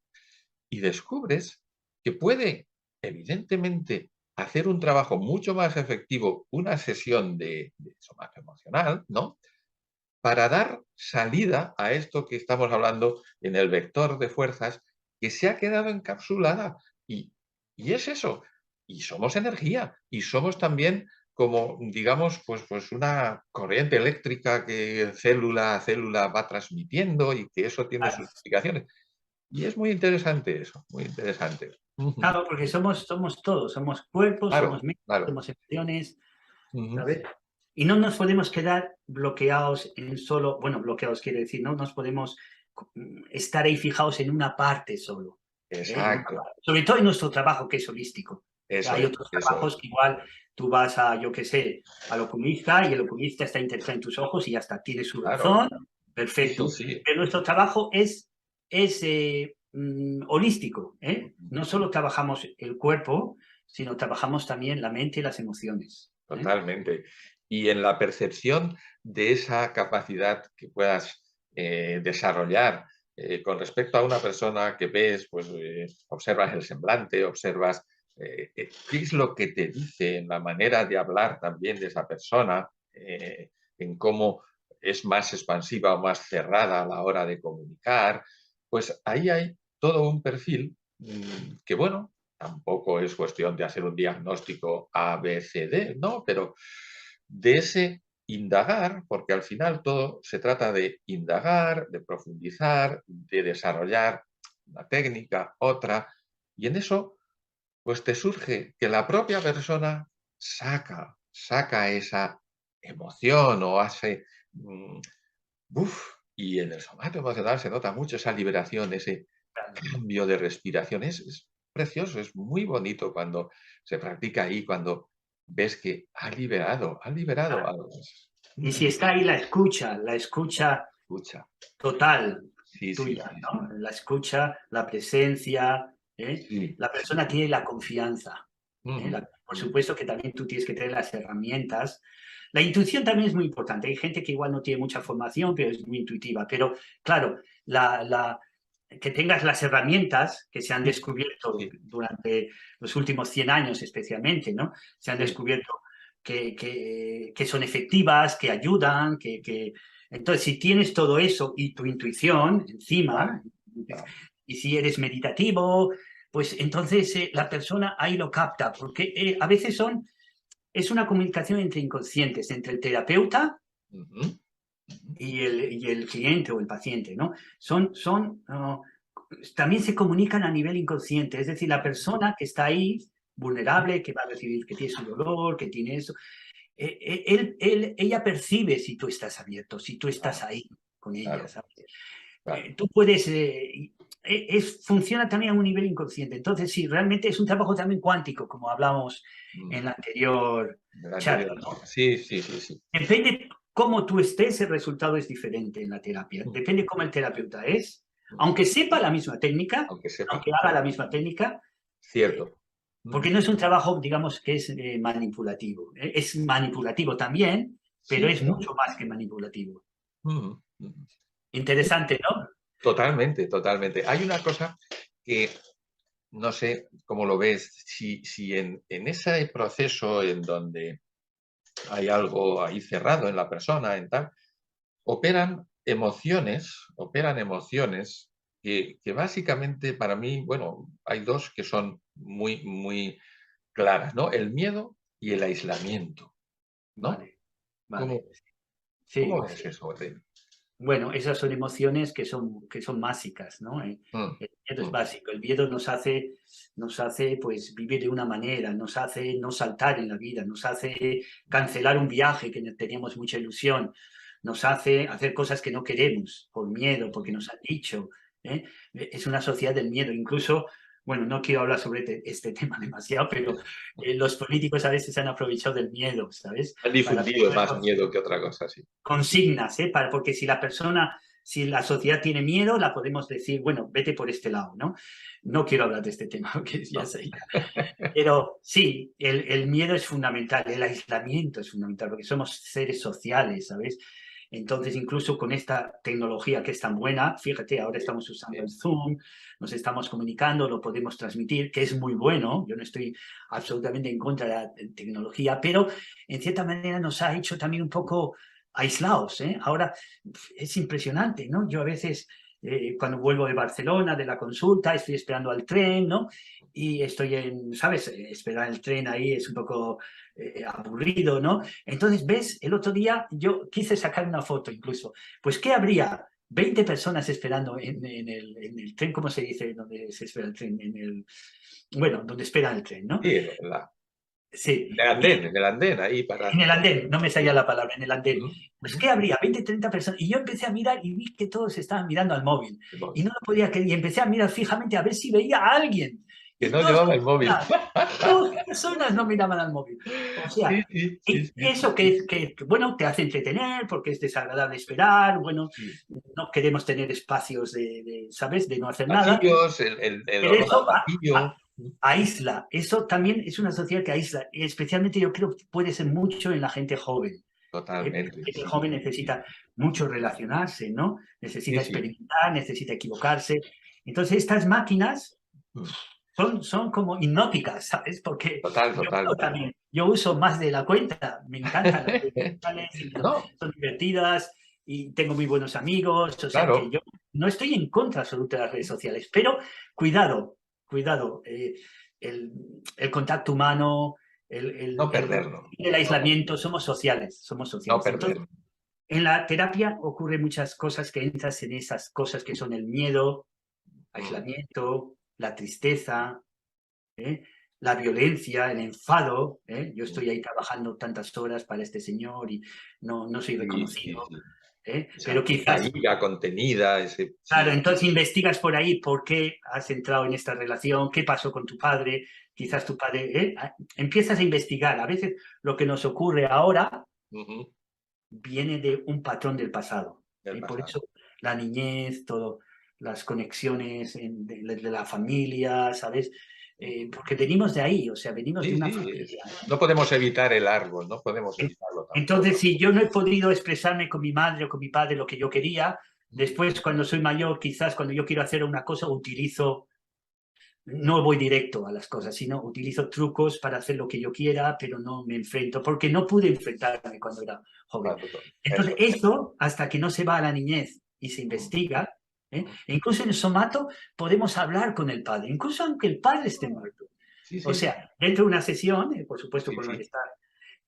y descubres que puede, evidentemente, hacer un trabajo mucho más efectivo una sesión de somato emocional, ¿no? Para dar salida a esto que estamos hablando en el vector de fuerzas que se ha quedado encapsulada. Y, y es eso. Y somos energía. Y somos también como, digamos, pues una corriente eléctrica que célula a célula va transmitiendo y que eso tiene sus explicaciones. Y es muy interesante eso, muy interesante. Ujú. Claro, porque somos todos, somos cuerpos, Claro, somos mentes, claro. somos emociones, Ujú. ¿sabes? Y no nos podemos quedar bloqueados en solo, bueno, bloqueados quiere decir, no nos podemos estar ahí fijados en una parte solo, ¿eh? En una Exacto. parte. Sobre todo en nuestro trabajo que es holístico. Eso Hay es, otros eso es. trabajos que igual tú vas a, yo qué sé, al oculista y el oculista está interesado en tus ojos y ya está, tiene su Claro. razón, Sí, sí, perfecto. sí. Pero nuestro trabajo es holístico, ¿eh? No solo trabajamos el cuerpo, sino trabajamos también la mente y las emociones, ¿eh? Totalmente. Y en la percepción de esa capacidad que puedas desarrollar con respecto a una persona que ves, pues observas el semblante, observas qué es lo que te dice en la manera de hablar también de esa persona, en cómo es más expansiva o más cerrada a la hora de comunicar, pues ahí hay todo un perfil que, bueno, tampoco es cuestión de hacer un diagnóstico A, B, C, D, no, pero de ese indagar, porque al final todo se trata de indagar, de profundizar, de desarrollar una técnica, otra, y en eso pues te surge que la propia persona saca esa emoción o hace mm, ¡buf! Y en el somato emocional se nota mucho esa liberación, ese cambio de respiración. Es precioso, es muy bonito cuando se practica ahí, cuando ves que ha liberado Claro. algo. Y si está ahí la escucha Escucha. total Sí, sí, tuya, sí, sí. ¿no? La escucha, la presencia, ¿eh? Sí, La sí, persona sí. tiene la confianza, ¿eh? Ujú, Por ujú. supuesto que también tú tienes que tener las herramientas. La intuición también es muy importante. Hay gente que igual no tiene mucha formación, pero es muy intuitiva. Pero claro, que tengas las herramientas que se han Sí, descubierto sí, durante los últimos 100 años especialmente, ¿no? Se han sí. descubierto que son efectivas, que ayudan, entonces, si tienes todo eso y tu intuición Claro, encima, claro. y si eres meditativo, pues entonces la persona ahí lo capta, porque a veces es una comunicación entre inconscientes, entre el terapeuta Ujú, ujú. y el cliente o el paciente, ¿no? También se comunican a nivel inconsciente, es decir, la persona que está ahí, vulnerable, que va a recibir, que tiene su dolor, que tiene eso, ella percibe si tú estás abierto, si tú estás Claro, ahí con ella, claro, ¿sabes? claro. Tú puedes, funciona también a un nivel inconsciente. Entonces, sí, realmente es un trabajo también cuántico, como hablamos Mm. en la anterior Del anterior charla, ¿no? charla. Sí, sí, sí, sí. Depende cómo tú estés, el resultado es diferente en la terapia. Mm, Depende cómo el terapeuta es. mm. Aunque sepa la misma técnica, Aunque sepa. aunque haga la misma técnica, eh, Cierto. porque Ujú. no es un trabajo, digamos, que es manipulativo. Es manipulativo también, pero Sí, es pero mucho más que manipulativo. ujú, ujú. Interesante, ¿no? Totalmente, totalmente. Hay una cosa que no sé cómo lo ves, si en ese proceso en donde hay algo ahí cerrado en la persona, en tal, operan emociones que básicamente para mí, bueno, hay dos que son muy, muy claras, ¿no? El miedo y el aislamiento, ¿no? Vale, ¿Cómo, vale. cómo Sí, ves sí. eso? Bueno, esas son emociones que son básicas, ¿no? Mm, El miedo es mm, básico. El miedo nos hace pues vivir de una manera, nos hace no saltar en la vida, nos hace cancelar un viaje que teníamos mucha ilusión, nos hace hacer cosas que no queremos por miedo, porque nos han dicho, ¿eh? Es una sociedad del miedo. Incluso bueno, no quiero hablar sobre este tema demasiado, pero los políticos a veces se han aprovechado del miedo, ¿sabes? Han Para difundido más miedo que otra cosa, sí. consignas, ¿eh? Porque si la sociedad tiene miedo, la podemos decir, bueno, vete por este lado, ¿no? No quiero hablar de este tema, porque ya No. sé. Pero sí, el miedo es fundamental, el aislamiento es fundamental, porque somos seres sociales, ¿sabes? Entonces, incluso con esta tecnología que es tan buena, fíjate, ahora estamos usando el Sí. Zoom, nos estamos comunicando, lo podemos transmitir, que es muy bueno. Yo no estoy absolutamente en contra de la tecnología, pero en cierta manera nos ha hecho también un poco aislados, ¿eh? Ahora es impresionante, ¿no? Yo a veces, cuando vuelvo de Barcelona, de la consulta, estoy esperando al tren, ¿no? Y estoy ¿sabes? Esperar el tren ahí es un poco aburrido, ¿no? Entonces, ves, el otro día yo quise sacar una foto incluso. Pues, ¿qué habría? 20 personas esperando en el tren, ¿cómo se dice? Donde se espera el tren, bueno, donde espera el tren, ¿no? Sí, Sí, en el andén, ahí para... en el andén, no me salía Sí. la palabra, en el andén. Pues, Ujú. ¿qué habría? 20, 30 personas. Y yo empecé a mirar y vi que todos estaban mirando al móvil. Y no lo podía creer. Y empecé a mirar fijamente a ver si veía a alguien. Que Y no llevaba el móvil. dos personas no miraban al móvil. O Sí, sea, sí, sí, y sí, eso bueno, te hace entretener porque es desagradable esperar. Bueno, sí. no queremos tener espacios ¿sabes? De no hacer nada. Pasillos, el Pero olor eso a pasillo. aísla. Eso también es una sociedad que aísla. Y especialmente yo creo que puede ser mucho en la gente joven. La Totalmente, gente sí, joven sí, sí. necesita mucho relacionarse, ¿no? Necesita Sí, sí. experimentar, necesita equivocarse. Entonces, estas máquinas son como hipnóticas, ¿sabes? Porque Total, total. yo uso más de la cuenta, me encantan las redes sociales, y No, son divertidas y tengo muy buenos amigos, o sea que claro, yo no estoy en contra absoluta de las redes sociales, pero cuidado, cuidado, el contacto humano, no perderlo. el No, aislamiento, somos no sociales. Entonces, perderlo. en la terapia ocurren muchas cosas que entras en esas cosas que son el miedo, aislamiento, la tristeza, ¿eh? La violencia, el enfado. ¿Eh? Yo estoy ahí trabajando tantas horas para este señor y no soy Sí, sí, reconocido. sí. ¿Eh? Pero Esa quizás, ira contenida, ese... claro, Sí, entonces investigas por ahí por qué has entrado en esta relación, qué pasó con tu padre, quizás tu padre, empiezas a investigar. A veces lo que nos ocurre ahora ujú, viene de un patrón del pasado. del Por pasado. eso la niñez, todo, las conexiones de la familia, ¿sabes? Porque venimos de ahí, o sea, venimos de Sí, una sí, familia. no podemos evitar el árbol, no podemos evitarlo Entonces, tampoco. si yo no he podido expresarme con mi madre o con mi padre lo que yo quería, después cuando soy mayor, quizás cuando yo quiero hacer una cosa, no voy directo a las cosas, sino utilizo trucos para hacer lo que yo quiera, pero no me enfrento, porque no pude enfrentarme cuando era joven. Entonces, Eso. eso, hasta que no se va a la niñez y se investiga, e incluso en el somato podemos hablar con el padre, incluso aunque el padre esté muerto. Sí, O sí, sea, dentro de una sesión, por supuesto, sí, con sí. está.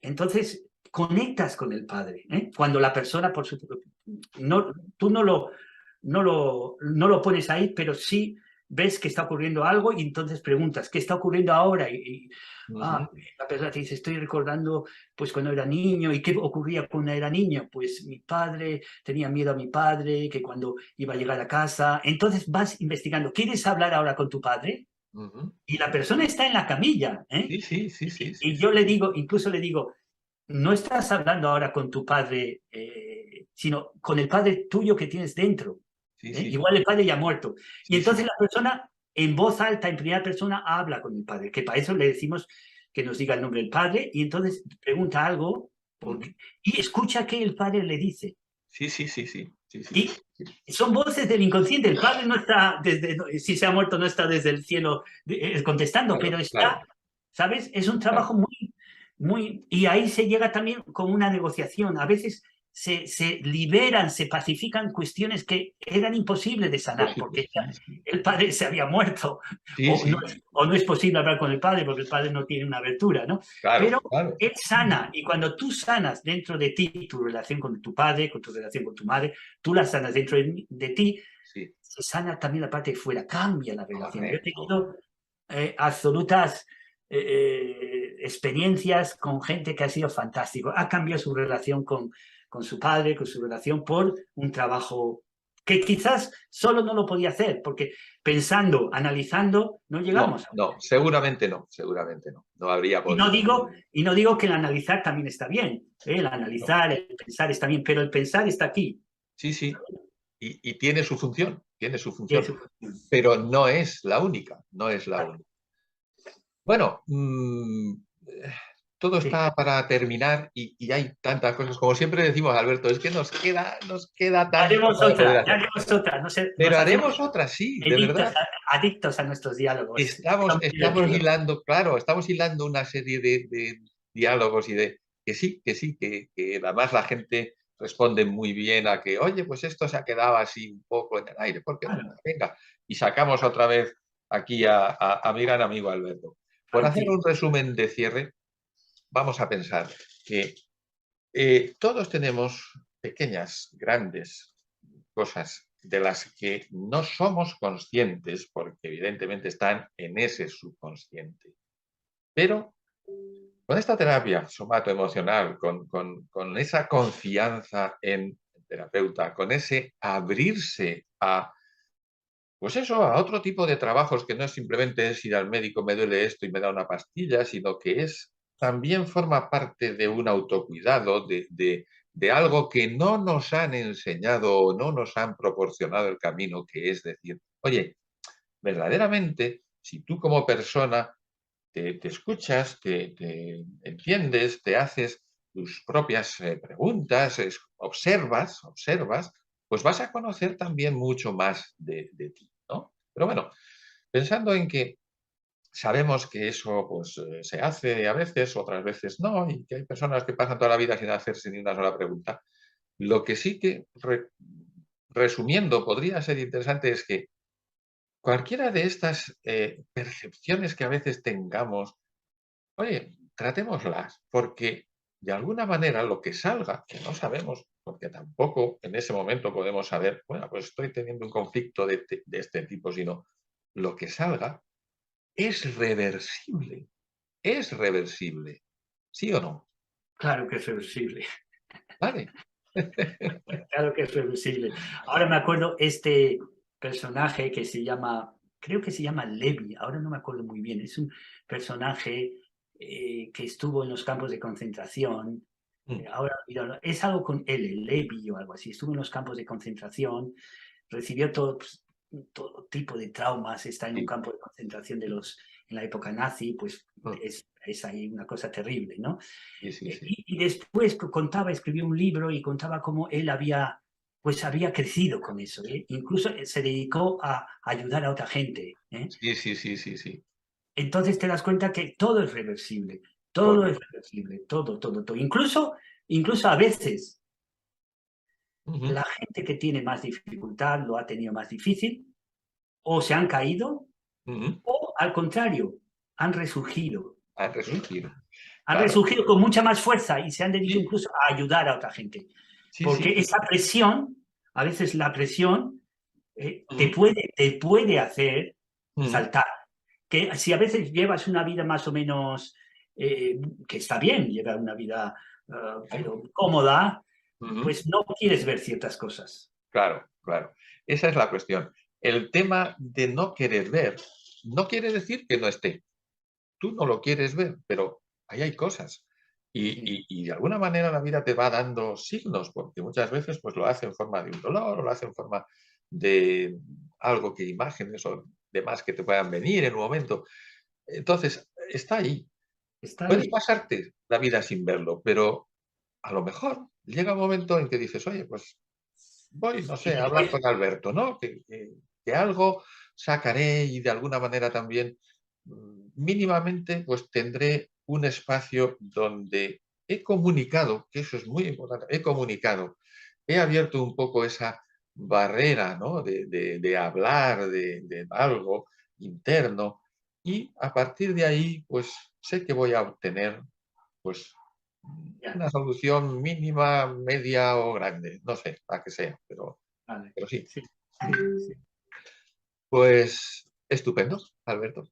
Entonces, conectas con el padre. Cuando la persona, por supuesto, tú no lo pones ahí, pero sí ves que está ocurriendo algo y entonces preguntas, ¿qué está ocurriendo ahora? Ujú. La persona te dice, estoy recordando pues cuando era niño. ¿Y qué ocurría cuando era niño? Pues mi padre, tenía miedo a mi padre, que cuando iba a llegar a casa. Entonces vas investigando, ¿quieres hablar ahora con tu padre? Ujú. Y la persona está en la camilla, ¿eh? Sí, sí, sí, sí, sí, Y sí. yo le digo, incluso le digo, no estás hablando ahora con tu padre, sino con el padre tuyo que tienes dentro. Sí, sí, Igual el padre ya ha muerto. Y sí, sí. entonces la persona, en voz alta, en primera persona, habla con el padre, que para eso le decimos que nos diga el nombre del padre, y entonces pregunta algo, Ujú. y escucha qué el padre le dice. Sí, sí, sí, sí, sí, sí, Y son voces del inconsciente. El padre no está si se ha muerto, no está desde el cielo contestando, claro, pero está, claro, ¿sabes? Es un claro. trabajo muy, y ahí se llega también con una negociación. A veces se liberan, se pacifican cuestiones que eran imposibles de sanar, Imposible, porque ya sí, sí. el padre se había muerto, Sí, sí, o no es posible hablar con el padre porque el padre no tiene una abertura, ¿no? claro, Pero claro. él sana, y cuando tú sanas dentro de ti tu relación con tu padre, con tu relación con tu madre, tú la sanas dentro de ti, Sí, se sana también la parte de fuera, cambia la relación. Yo he correcto. tenido absolutas experiencias con gente que ha sido fantástico. Ha cambiado su relación con su padre, con su relación por un trabajo que quizás solo no lo podía hacer, porque pensando, analizando, no No, llegamos a... no, seguramente no, seguramente no. No habría Y no podido. digo, y no digo que el analizar también está bien, ¿eh? El No. analizar, el pensar está bien, pero el pensar está aquí. Sí, sí. Y tiene su función, tiene su Y función. eso, Pero no es la única, no es la vale, única. Bueno, todo sí. está para terminar y hay tantas cosas. Como siempre decimos, Alberto, es que nos queda tanto para poder Ya hacer. haremos otra, no sé, Pero nos hacemos haremos otra, sí, de adictos verdad. adictos a nuestros diálogos. Está muy Estamos divertido. hilando, claro, estamos hilando una serie de diálogos y de que además la gente responde muy bien a que, oye, pues esto se ha quedado así un poco en el aire, ¿por qué no? Claro, Venga, y sacamos otra vez aquí a mi gran amigo Alberto. Por hacer fantástico. un resumen de cierre, vamos a pensar que todos tenemos pequeñas, grandes cosas de las que no somos conscientes, porque evidentemente están en ese subconsciente. Pero con esta terapia somatoemocional, con esa confianza en el terapeuta, con ese abrirse a, pues eso, a otro tipo de trabajos que no es simplemente es ir al médico, me duele esto y me da una pastilla, sino que es también forma parte de un autocuidado, de algo que no nos han enseñado o no nos han proporcionado el camino, que es decir, oye, verdaderamente, si tú como persona te escuchas, te entiendes, te haces tus propias preguntas, observas, pues vas a conocer también mucho más de ti, ¿no? Pero bueno, pensando en que sabemos que eso pues, se hace a veces, otras veces no, y que hay personas que pasan toda la vida sin hacerse ni una sola pregunta, lo que sí que, resumiendo, podría ser interesante es que cualquiera de estas percepciones que a veces tengamos, oye, tratémoslas, porque de alguna manera lo que salga, que no sabemos, porque tampoco en ese momento podemos saber, bueno, pues estoy teniendo un conflicto de este tipo, sino lo que salga es reversible, ¿sí o no? Claro que es reversible. Vale. Claro que es reversible. Ahora me acuerdo este personaje que se llama, creo que se llama Levi, ahora no me acuerdo muy bien. Es un personaje que estuvo en los campos de concentración. Mm, Ahora, mira, es algo con L, Levi o algo así. Estuvo en los campos de concentración, recibió todo, pues, todo tipo de traumas. Está en un sí, campo de concentración en la época nazi, pues mm, es ahí una cosa terrible, ¿no? sí, sí, sí. Y después contaba, escribió un libro y contaba cómo él pues había crecido con eso, ¿eh? Incluso se dedicó a ayudar a otra gente, ¿eh? Sí, sí, sí, sí, sí. Entonces te das cuenta que todo es reversible, todo es Correcto. reversible, todo, todo, todo. Incluso a veces Ujú, la gente que tiene más dificultad lo ha tenido más difícil, o se han caído, ujú. o al contrario, han resurgido, Ha ¿eh? resurgido. Han Claro. resurgido con mucha más fuerza y se han dedicado Sí, incluso a ayudar a otra gente. sí, Porque sí. esa presión, a veces la presión Ujú, te puede hacer ujú. saltar. Que si a veces llevas una vida más o menos, que está bien, llevar una vida, Claro. pero cómoda, Ujú. pues no quieres ver ciertas cosas. Claro, claro. Esa es la cuestión. El tema de no querer ver no quiere decir que no esté. Tú no lo quieres ver, pero ahí hay cosas. Sí, Y de alguna manera la vida te va dando signos, porque muchas veces pues, lo hace en forma de un dolor o lo hace en forma de algo que imágenes o demás que te puedan venir en un momento. Entonces, está ahí. está Puedes ahí. pasarte la vida sin verlo, pero a lo mejor llega un momento en que dices, oye, pues voy, no Y sé, a hablar después, con Alberto, ¿no? Que algo sacaré y de alguna manera también mínimamente pues tendré un espacio donde he comunicado, que eso es muy importante, he comunicado, he abierto un poco esa barrera, ¿no? De hablar de algo interno y a partir de ahí pues sé que voy a obtener pues ya, una solución mínima, media o grande, no sé, la que sea, vale. pero sí. Sí, sí, sí. Pues estupendo, Alberto.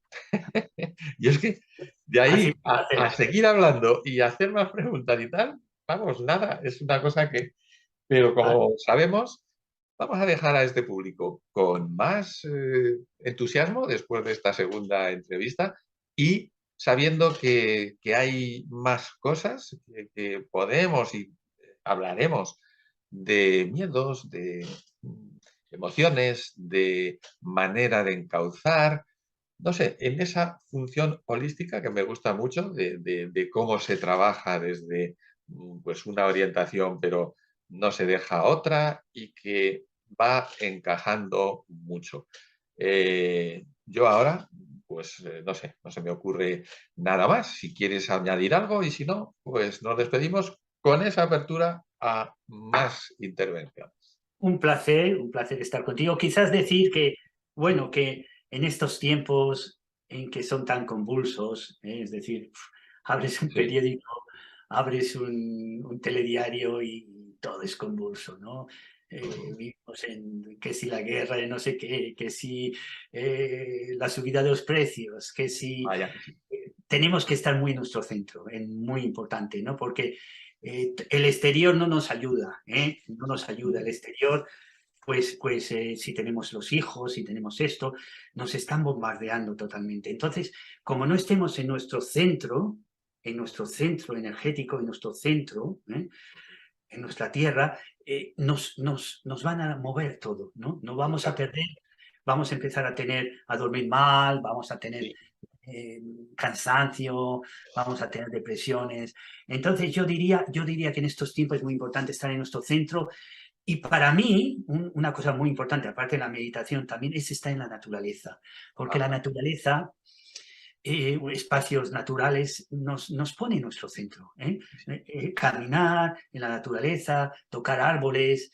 Y es que de Ha sido ahí un a placer. seguir hablando y hacer más preguntas y tal, vamos, nada, es una cosa que, pero Vale, como sabemos, vamos a dejar a este público con más entusiasmo después de esta segunda entrevista y sabiendo que hay más cosas que podemos y hablaremos de miedos, de emociones, de manera de encauzar, no sé, en esa función holística que me gusta mucho de cómo se trabaja desde pues una orientación, pero no se deja otra y que va encajando mucho. Yo ahora, pues no sé, no se me ocurre nada más. Si quieres añadir algo y si no, pues nos despedimos con esa apertura a más intervenciones. Un placer estar contigo. Quizás decir que, bueno, que en estos tiempos en que son tan convulsos, es decir, abres un Sí, periódico, abres un telediario y todo es convulso, ¿no? Vivimos en que si la guerra de no sé qué, que si la subida de los precios, que si vaya que sí. tenemos que estar muy en nuestro centro, es muy importante, ¿no? Porque el exterior no nos ayuda, ¿eh? No nos ayuda. El exterior, pues si tenemos los hijos, si tenemos esto, nos están bombardeando totalmente. Entonces, como no estemos en nuestro centro energético, en nuestro centro, ¿eh? En nuestra tierra, nos van a mover todo, ¿no? No vamos a Exacto. perder, vamos a empezar a dormir mal, vamos a tener Sí, eh, cansancio, vamos a tener depresiones. Entonces yo diría que en estos tiempos es muy importante estar en nuestro centro y para mí una cosa muy importante, aparte de la meditación también, es estar en la naturaleza, porque la ajá, naturaleza, espacios naturales, nos pone en nuestro centro. Caminar en la naturaleza, tocar árboles,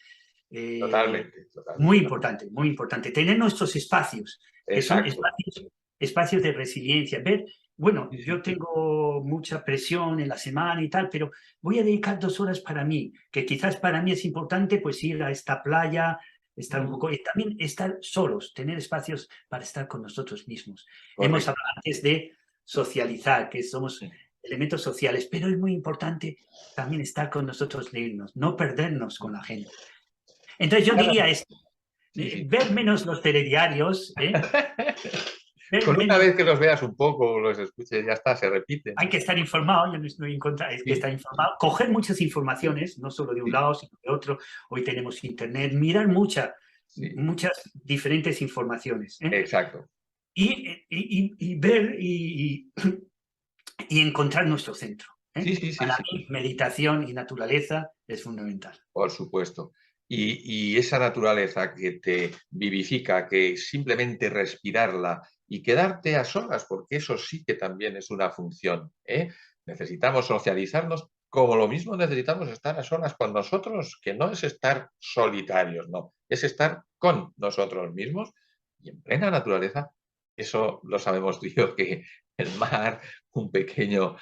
eh, totalmente, totalmente. muy importante. Tener nuestros espacios, que son Exacto. espacios de resiliencia. Ver, bueno, Sí, yo sí, tengo mucha presión en la semana y tal, pero voy a dedicar 2 horas para mí, que quizás para mí es importante pues ir a esta playa, estar un poco, y también estar solos, tener espacios para estar con nosotros mismos. Hemos correcto. hablado antes de socializar, que somos elementos sociales, pero es muy importante también estar con nosotros mismos, no perdernos con la gente. Entonces yo diría esto, Sí, sí. ver menos los telediarios, ver Con una menos, vez que los veas un poco, los escuches, ya está, se repiten. hay que estar informado, yo no estoy en contra, hay que Sí, estar informado, coger muchas informaciones, no solo de un sí, lado, sino de otro, hoy tenemos internet, mirar sí, muchas diferentes informaciones, exacto. y ver y encontrar nuestro centro. Sí, sí, sí, Para sí, mí, meditación y naturaleza es fundamental. por supuesto. Y esa naturaleza que te vivifica, que simplemente respirarla y quedarte a solas, porque eso sí que también es una función, ¿eh? Necesitamos socializarnos, como lo mismo necesitamos estar a solas con nosotros, que no es estar solitarios, no, es estar con nosotros mismos y en plena naturaleza. Eso lo sabemos tú y yo, que el mar, un pequeño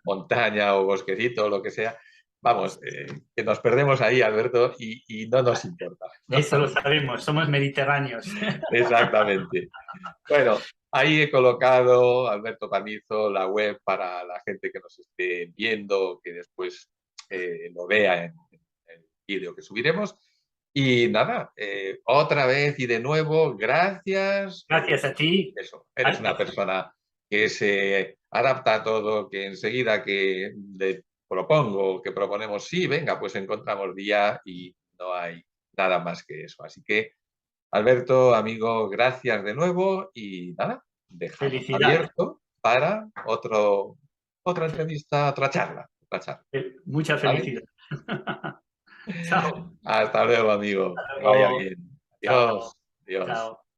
montaña o bosquecito o lo que sea, vamos, que nos perdemos ahí, Alberto, y no nos importa. Eso lo sabemos, somos mediterráneos. Exactamente. Bueno, ahí he colocado, Alberto Panizo, la web para la gente que nos esté viendo, que después lo vea en el vídeo que subiremos. Y nada, otra vez y de nuevo, gracias, Gracias a ti. eso, eres una persona que se adapta a todo, que enseguida que le propongo, que proponemos, sí, venga, pues encontramos día y no hay nada más que eso. Así que, Alberto, amigo, gracias de nuevo y nada, dejamos Felicidad. abierto para otra entrevista, otra charla, Mucha ¿vale? felicidad. Chao. Hasta luego, amigo. Hasta Que vaya luego. bien. Chao. Adiós. Adiós. Chao.